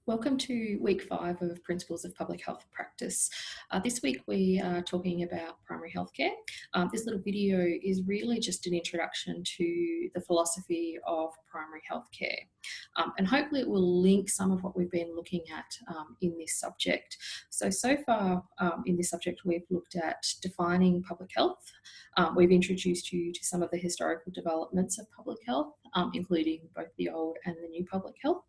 Welcome to week 5 of Principles of Public Health Practice. This week we are talking about primary healthcare. This little video is really just an introduction to the philosophy of primary healthcare, and hopefully it will link some of what we've been looking at in this subject. So far in this subject we've looked at defining public health. We've introduced you to some of the historical developments of public health, including both the old and the new public health.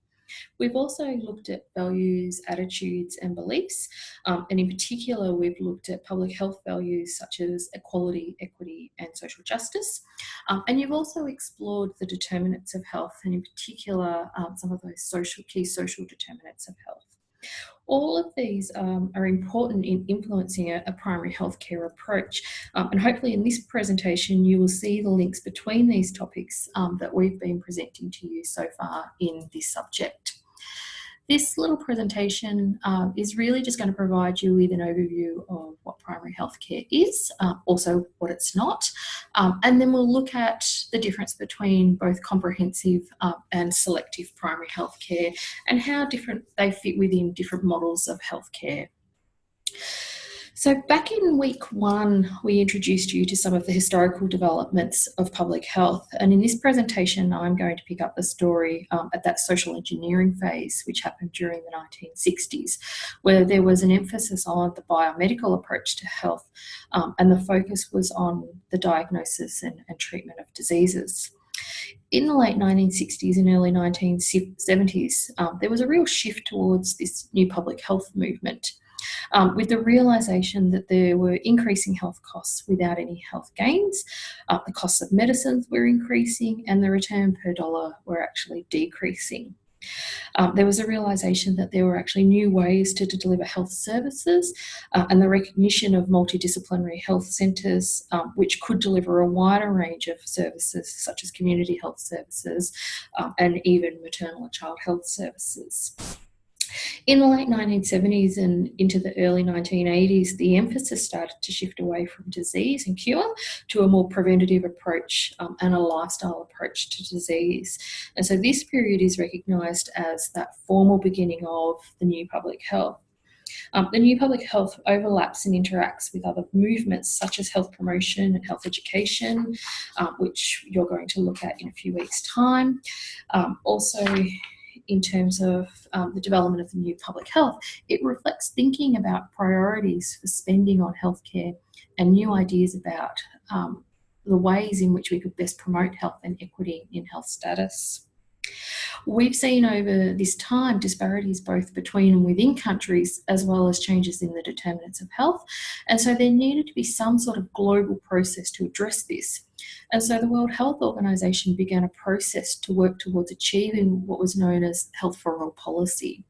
We've also looked at values, attitudes, and beliefs, and in particular, we've looked at public health values such as equality, equity, and social justice. And you've also explored the determinants of health, and in particular, some of those key social determinants of health. All of these are important in influencing a primary healthcare approach, and hopefully in this presentation you will see the links between these topics that we've been presenting to you so far in this subject. This little presentation is really just going to provide you with an overview of what primary healthcare is, also what it's not, and then we'll look at the difference between both comprehensive and selective primary healthcare and how different they fit within different models of healthcare. So back in week 1, we introduced you to some of the historical developments of public health. And in this presentation, I'm going to pick up the story at that social engineering phase, which happened during the 1960s, where there was an emphasis on the biomedical approach to health, and the focus was on the diagnosis and treatment of diseases. In the late 1960s and early 1970s, there was a real shift towards this new public health movement, with the realisation that there were increasing health costs without any health gains, the costs of medicines were increasing, and the return per dollar were actually decreasing. There was a realisation that there were actually new ways to deliver health services, and the recognition of multidisciplinary health centres, which could deliver a wider range of services such as community health services and even maternal and child health services. In the late 1970s and into the early 1980s, the emphasis started to shift away from disease and cure to a more preventative approach and a lifestyle approach to disease. And so this period is recognised as that formal beginning of the new public health. The new public health overlaps and interacts with other movements such as health promotion and health education, which you're going to look at in a few weeks' time. Also, in terms of the development of the new public health, it reflects thinking about priorities for spending on healthcare and new ideas about the ways in which we could best promote health and equity in health status. We've seen over this time disparities both between and within countries, as well as changes in the determinants of health, and so there needed to be some sort of global process to address this. And so the World Health Organization began a process to work towards achieving what was known as Health for All policy.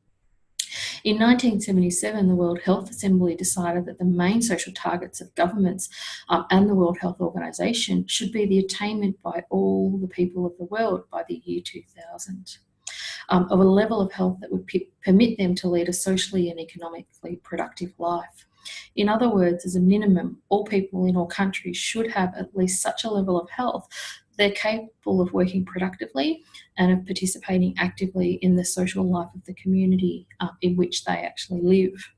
In 1977, the World Health Assembly decided that the main social targets of governments and the World Health Organization should be the attainment by all the people of the world by the year 2000 of a level of health that would permit them to lead a socially and economically productive life. In other words, as a minimum, all people in all countries should have at least such a level of health they're capable of working productively and of participating actively in the social life of the community in which they actually live.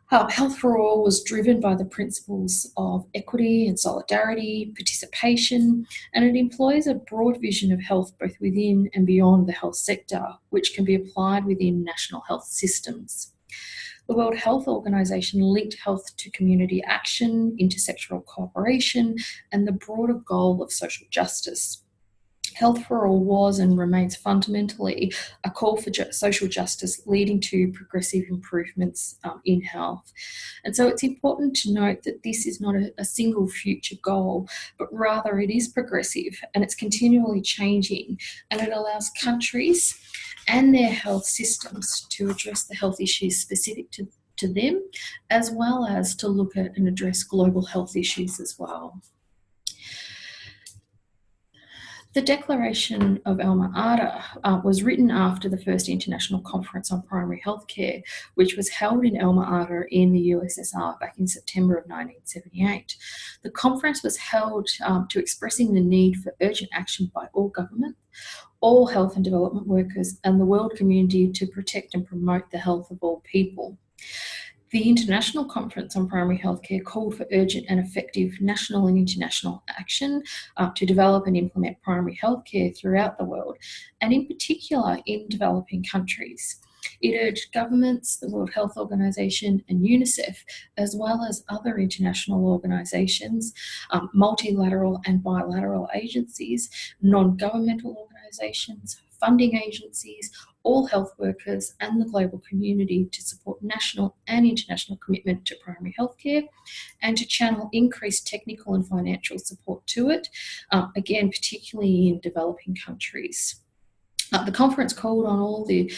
Health for All was driven by the principles of equity and solidarity, participation, and it employs a broad vision of health both within and beyond the health sector, which can be applied within national health systems. The World Health Organization linked health to community action, intersectoral cooperation, and the broader goal of social justice. Health for All was and remains fundamentally a call for social justice leading to progressive improvements in health. And so it's important to note that this is not a single future goal, but rather it is progressive and it's continually changing, and it allows countries and their health systems to address the health issues specific to them, as well as to look at and address global health issues as well. The Declaration of Alma-Ata was written after the first International Conference on Primary Healthcare, which was held in Alma-Ata in the USSR back in September of 1978. The conference was held to expressing the need for urgent action by all governments, all health and development workers and the world community to protect and promote the health of all people. The International Conference on Primary Healthcare called for urgent and effective national and international action to develop and implement primary healthcare throughout the world, and in particular in developing countries. It urged governments, the World Health Organization and UNICEF, as well as other international organizations, multilateral and bilateral agencies, non-governmental organizations, funding agencies, all health workers and the global community to support national and international commitment to primary healthcare and to channel increased technical and financial support to it, again, particularly in developing countries. The conference called on all the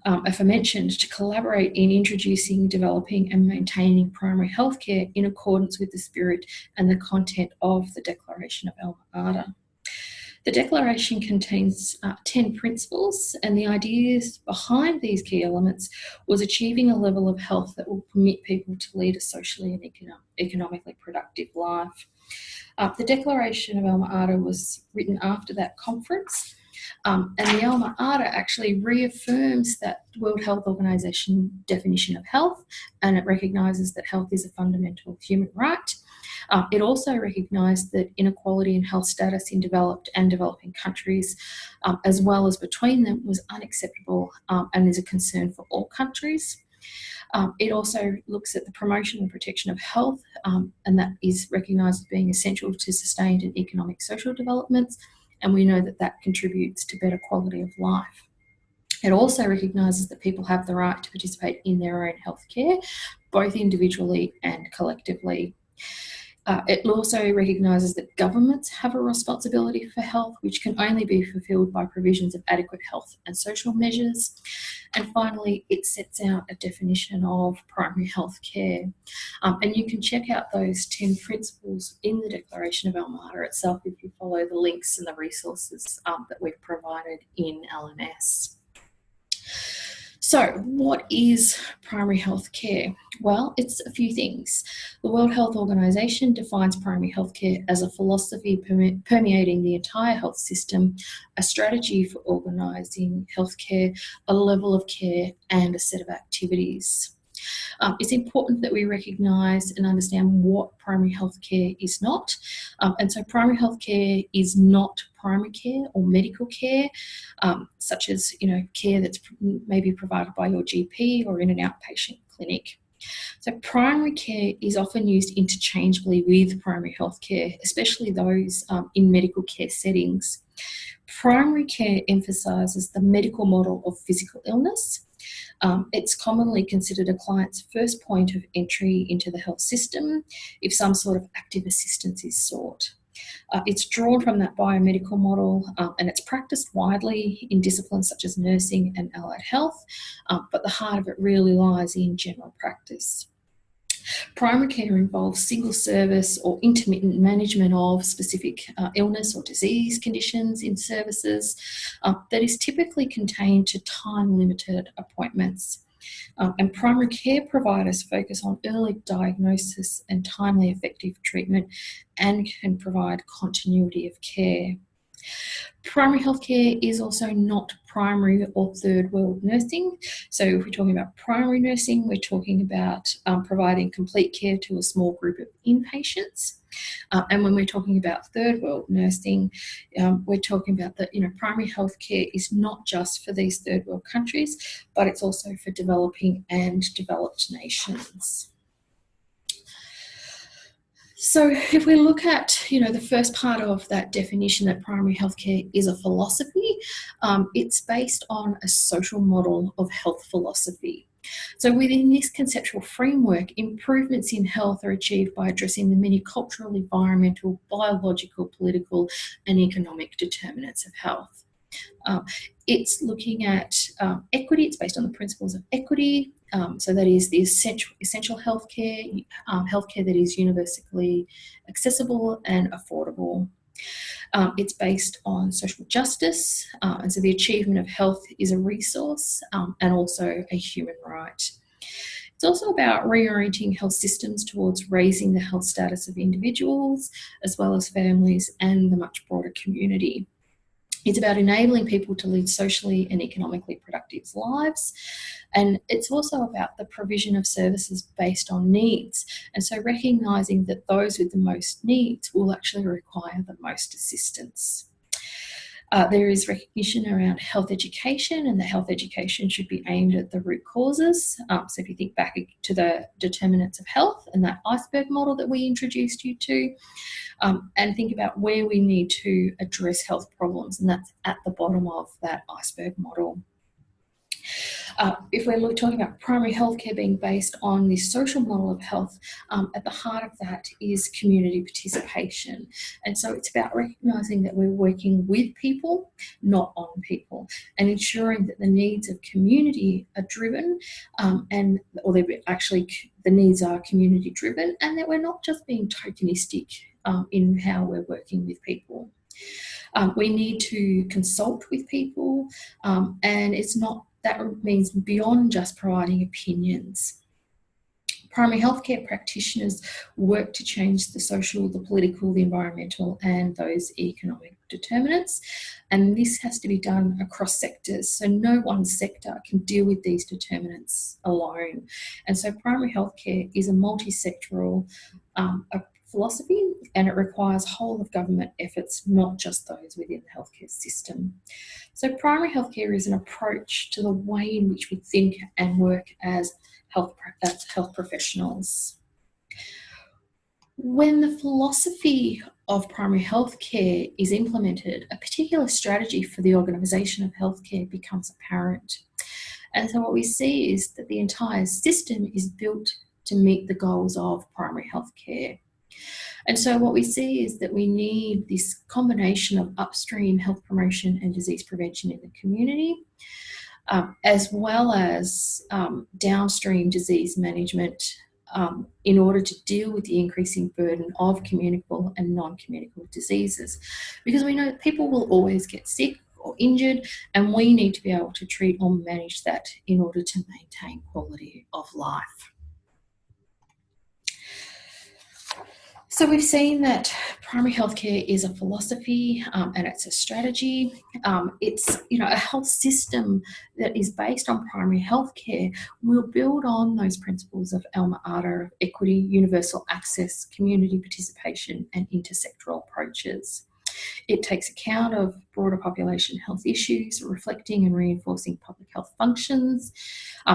aforementioned to collaborate in introducing, developing and maintaining primary healthcare in accordance with the spirit and the content of the Declaration of Alma Ata. The Declaration contains 10 principles, and the ideas behind these key elements was achieving a level of health that will permit people to lead a socially and economically productive life. The Declaration of Alma Ata was written after that conference, and the Alma Ata actually reaffirms that World Health Organization definition of health, and it recognises that health is a fundamental human right. It also recognised that inequality in health status in developed and developing countries, as well as between them, was unacceptable and is a concern for all countries. It also looks at the promotion and protection of health, and that is recognised as being essential to sustained and economic social developments, and we know that that contributes to better quality of life. It also recognises that people have the right to participate in their own healthcare, both individually and collectively. It also recognises that governments have a responsibility for health, which can only be fulfilled by provisions of adequate health and social measures. And finally, it sets out a definition of primary health care. And you can check out those 10 principles in the Declaration of Alma Ata itself if you follow the links and the resources that we've provided in LMS. So what is primary health care? Well, it's a few things. The World Health Organization defines primary health care as a philosophy permeating the entire health system, a strategy for organising healthcare, a level of care and a set of activities. It's important that we recognise and understand what primary health care is not. And so primary health care is not primary care or medical care, such as care that's maybe provided by your GP or in an outpatient clinic. So primary care is often used interchangeably with primary health care, especially those in medical care settings. Primary care emphasises the medical model of physical illness. It's commonly considered a client's first point of entry into the health system if some sort of active assistance is sought. It's drawn from that biomedical model and it's practiced widely in disciplines such as nursing and allied health, but the heart of it really lies in general practice. Primary care involves single service or intermittent management of specific illness or disease conditions in services that is typically contained to time-limited appointments. And primary care providers focus on early diagnosis and timely effective treatment and can provide continuity of care. Primary healthcare is also not primary or third world nursing. So if we're talking about primary nursing, we're talking about providing complete care to a small group of inpatients. And when we're talking about third world nursing, we're talking about that primary healthcare is not just for these third world countries, but it's also for developing and developed nations. So if we look at, the first part of that definition that primary healthcare is a philosophy, it's based on a social model of health philosophy. So within this conceptual framework, improvements in health are achieved by addressing the many cultural, environmental, biological, political and economic determinants of health. It's looking at equity. It's based on the principles of equity. So that is the essential healthcare, healthcare that is universally accessible and affordable. It's based on social justice, and so the achievement of health is a resource and also a human right. It's also about reorienting health systems towards raising the health status of individuals as well as families and the much broader community. It's about enabling people to lead socially and economically productive lives. And it's also about the provision of services based on needs. And so recognising that those with the most needs will actually require the most assistance. There is recognition around health education, and the health education should be aimed at the root causes. So if you think back to the determinants of health and that iceberg model that we introduced you to, and think about where we need to address health problems, and that's at the bottom of that iceberg model. If we're talking about primary healthcare being based on the social model of health, at the heart of that is community participation. And so it's about recognising that we're working with people, not on people, and ensuring that the needs of community are driven, the needs are community driven, and that we're not just being tokenistic in how we're working with people. We need to consult with people, and that means beyond just providing opinions. Primary healthcare practitioners work to change the social, the political, the environmental, and those economic determinants. And this has to be done across sectors. So no one sector can deal with these determinants alone. And so primary healthcare is a multi-sectoral philosophy, and it requires whole of government efforts, not just those within the healthcare system. So primary healthcare is an approach to the way in which we think and work as health professionals. When the philosophy of primary healthcare is implemented, a particular strategy for the organisation of healthcare becomes apparent. And so what we see is that the entire system is built to meet the goals of primary healthcare. And so what we see is that we need this combination of upstream health promotion and disease prevention in the community, as well as downstream disease management in order to deal with the increasing burden of communicable and non-communicable diseases. Because we know that people will always get sick or injured, and we need to be able to treat or manage that in order to maintain quality of life. So we've seen that primary healthcare is a philosophy and it's a strategy. It's a health system that is based on primary healthcare will build on those principles of Alma Ata, equity, universal access, community participation, and intersectoral approaches. It takes account of broader population health issues, reflecting and reinforcing public health functions.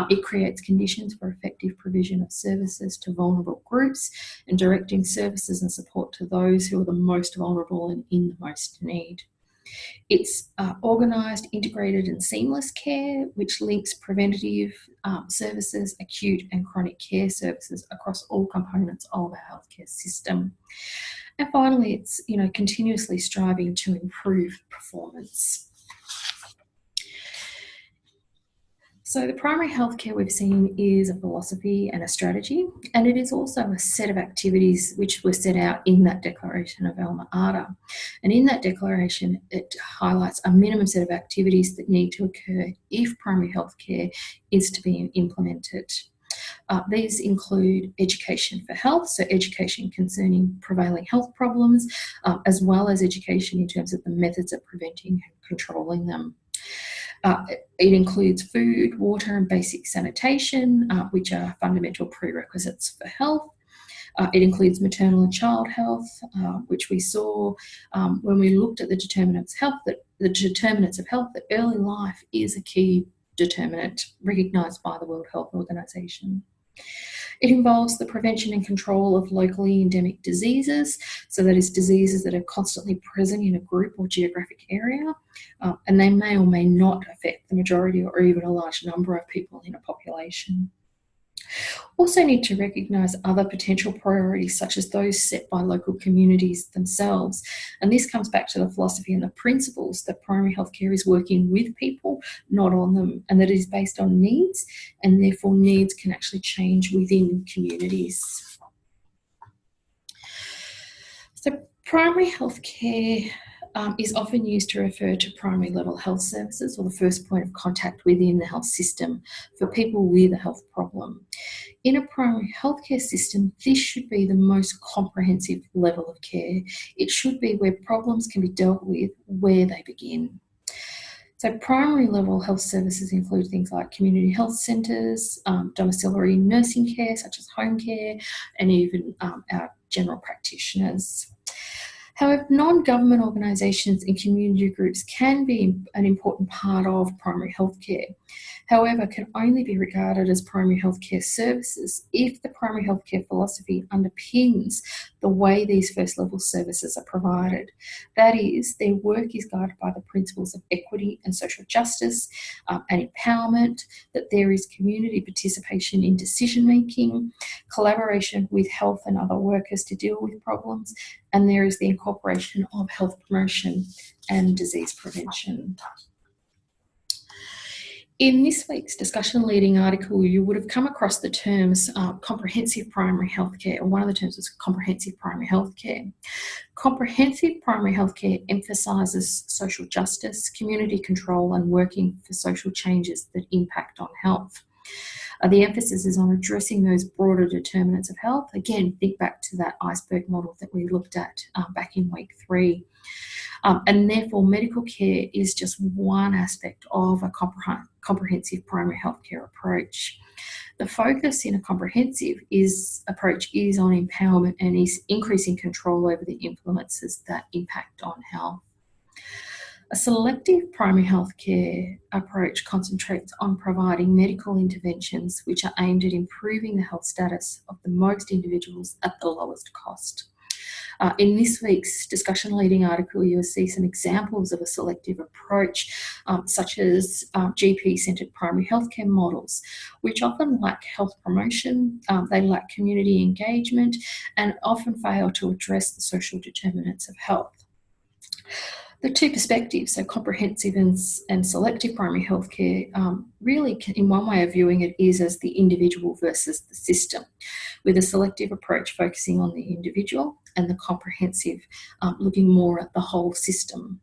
It creates conditions for effective provision of services to vulnerable groups and directing services and support to those who are the most vulnerable and in the most need. It's organised, integrated and seamless care, which links preventative services, acute and chronic care services across all components of our healthcare system. And finally, it's continuously striving to improve performance. So the primary healthcare we've seen is a philosophy and a strategy, and it is also a set of activities which were set out in that declaration of Alma Ata. And in that declaration, it highlights a minimum set of activities that need to occur if primary healthcare is to be implemented. These include education for health, so education concerning prevailing health problems, as well as education in terms of the methods of preventing and controlling them. It includes food, water and basic sanitation, which are fundamental prerequisites for health. It includes maternal and child health, which we saw when we looked at the determinants of health, that early life is a key determinant recognised by the World Health Organization. It involves the prevention and control of locally endemic diseases, so that is diseases that are constantly present in a group or geographic area, and they may or may not affect the majority or even a large number of people in a population. Also need to recognise other potential priorities, such as those set by local communities themselves. And this comes back to the philosophy and the principles that primary healthcare is working with people, not on them, and that it is based on needs, and therefore needs can actually change within communities. So primary healthcare is often used to refer to primary level health services, or the first point of contact within the health system for people with a health problem. In a primary healthcare system, this should be the most comprehensive level of care. It should be where problems can be dealt with where they begin. So primary level health services include things like community health centres, domiciliary nursing care such as home care, and even our general practitioners. However, non-government organisations and community groups can be an important part of primary healthcare. However, can only be regarded as primary healthcare services if the primary healthcare philosophy underpins the way these first level services are provided. That is, their work is guided by the principles of equity and social justice and empowerment, that there is community participation in decision making, collaboration with health and other workers to deal with problems, and there is the incorporation of health promotion and disease prevention. In this week's discussion leading article, you would have come across the terms comprehensive primary healthcare, or one of the terms was comprehensive primary healthcare. Comprehensive primary healthcare emphasises social justice, community control, and working for social changes that impact on health. The emphasis is on addressing those broader determinants of health. Again, think back to that iceberg model that we looked at back in week 3. And therefore, medical care is just one aspect of a comprehensive primary healthcare approach. The focus in a comprehensive approach is on empowerment and is increasing control over the influences that impact on health. A selective primary healthcare approach concentrates on providing medical interventions which are aimed at improving the health status of the most individuals at the lowest cost. In this week's discussion leading article, you will see some examples of a selective approach, such as GP-centred primary healthcare models, which often lack health promotion, they lack community engagement, and often fail to address the social determinants of health. The two perspectives, so comprehensive and selective primary healthcare, really, in one way of viewing it, is as the individual versus the system, with a selective approach focusing on the individual and the comprehensive looking more at the whole system.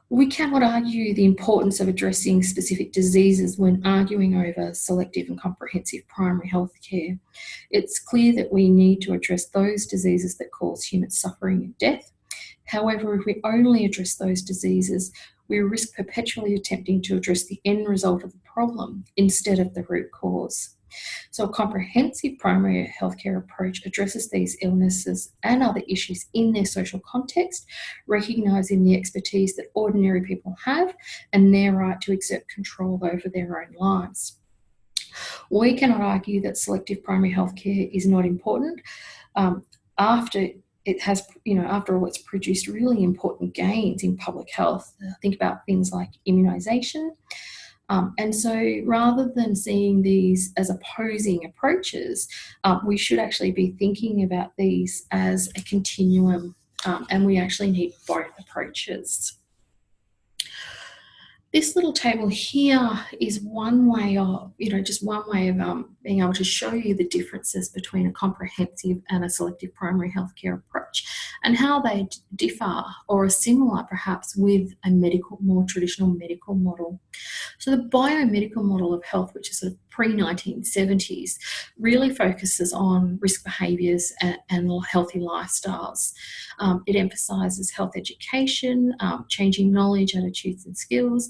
We cannot argue the importance of addressing specific diseases when arguing over selective and comprehensive primary health care. It's clear that we need to address those diseases that cause human suffering and death. However, if we only address those diseases, we risk perpetually attempting to address the end result of the problem instead of the root cause. So a comprehensive primary healthcare approach addresses these illnesses and other issues in their social context, recognising the expertise that ordinary people have and their right to exert control over their own lives. We cannot argue that selective primary healthcare is not important after all, it's produced really important gains in public health. Think about things like immunisation. And so rather than seeing these as opposing approaches, we should actually be thinking about these as a continuum, and we actually need both approaches. This little table here is one way of, just one way of being able to show you the differences between a comprehensive and a selective primary healthcare approach and how they differ or are similar perhaps with a more traditional medical model. So the biomedical model of health, which is sort of pre-1970s, really focuses on risk behaviours and healthy lifestyles. It emphasises health education, changing knowledge, attitudes and skills,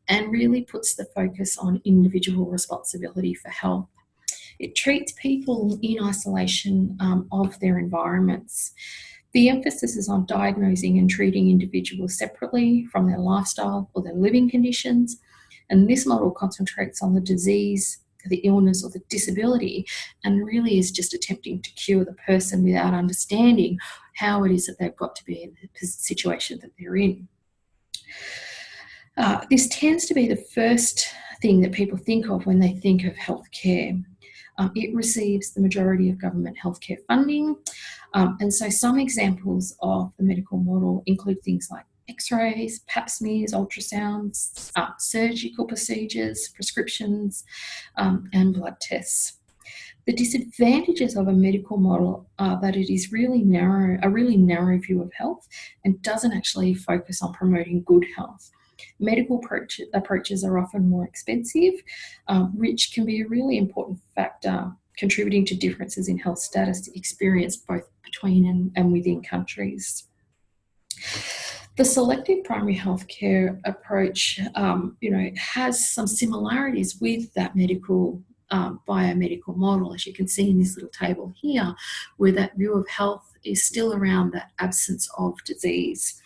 and really puts the focus on individual responsibility for health. It treats people in isolation of their environments. The emphasis is on diagnosing and treating individuals separately from their lifestyle or their living conditions, and this model concentrates on the disease, the illness or the disability, and really is just attempting to cure the person without understanding how it is that they've got to be in the situation that they're in. This tends to be the first thing that people think of when they think of healthcare. It receives the majority of government healthcare funding, and so some examples of the medical model include things like X-rays, pap smears, ultrasounds, surgical procedures, prescriptions, and blood tests. The disadvantages of a medical model are that it is really narrow, a really narrow view of health, and doesn't actually focus on promoting good health. Medical approaches are often more expensive, which can be a really important factor contributing to differences in health status experienced both between and within countries. The selective primary healthcare approach, has some similarities with that biomedical model, as you can see in this little table here, where that view of health is still around that absence of disease.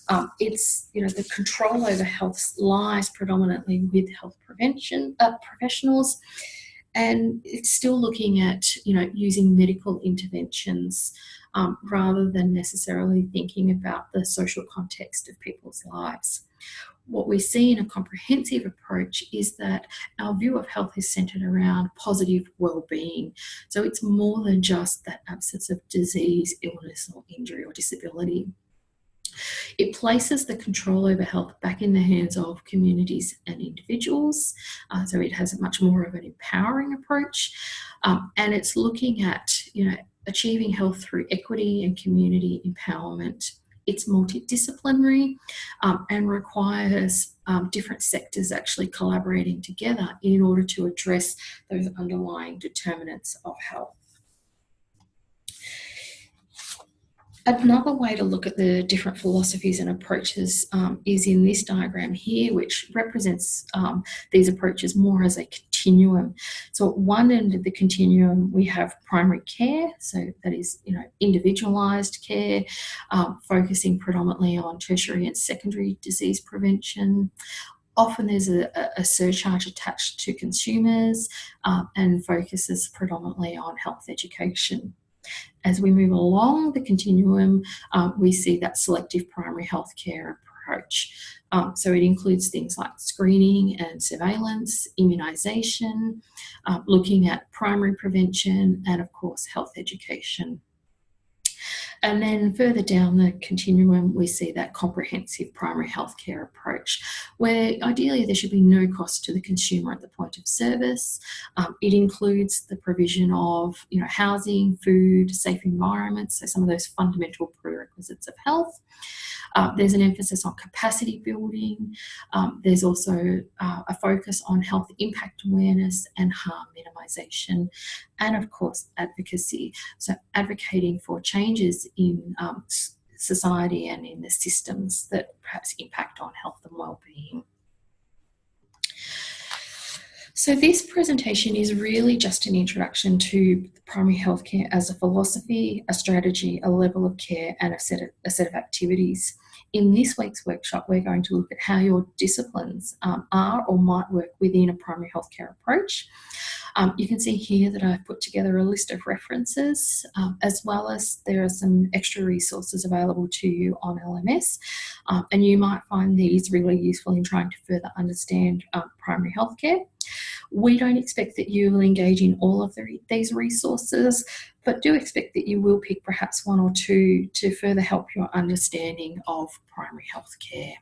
The control over health lies predominantly with health prevention professionals, and it's still looking at using medical interventions rather than necessarily thinking about the social context of people's lives. What we see in a comprehensive approach is that our view of health is centred around positive well-being. So it's more than just that absence of disease, illness or injury or disability. It places the control over health back in the hands of communities and individuals. So it has much more of an empowering approach. And it's looking at, achieving health through equity and community empowerment. It's multidisciplinary and requires different sectors actually collaborating together in order to address those underlying determinants of health. Another way to look at the different philosophies and approaches is in this diagram here, which represents these approaches more as a continuum. So at one end of the continuum, we have primary care, so that is, individualised care, focusing predominantly on tertiary and secondary disease prevention. Often there's a surcharge attached to consumers and focuses predominantly on health education. As we move along the continuum, we see that selective primary healthcare approach. So it includes things like screening and surveillance, immunisation, looking at primary prevention, and of course health education. And then further down the continuum, we see that comprehensive primary healthcare approach, where ideally there should be no cost to the consumer at the point of service. It includes the provision of, housing, food, safe environments, so some of those fundamental prerequisites of health. There's an emphasis on capacity building. There's also a focus on health impact awareness and harm minimisation, and of course advocacy, so advocating for changes in society and in the systems that perhaps impact on health and well-being. So this presentation is really just an introduction to primary healthcare as a philosophy, a strategy, a level of care, and a set of activities. In this week's workshop, we're going to look at how your disciplines are or might work within a primary healthcare approach. You can see here that I've put together a list of references, as well as there are some extra resources available to you on LMS, and you might find these really useful in trying to further understand primary healthcare. We don't expect that you will engage in all of these resources, but do expect that you will pick perhaps one or two to further help your understanding of primary health care.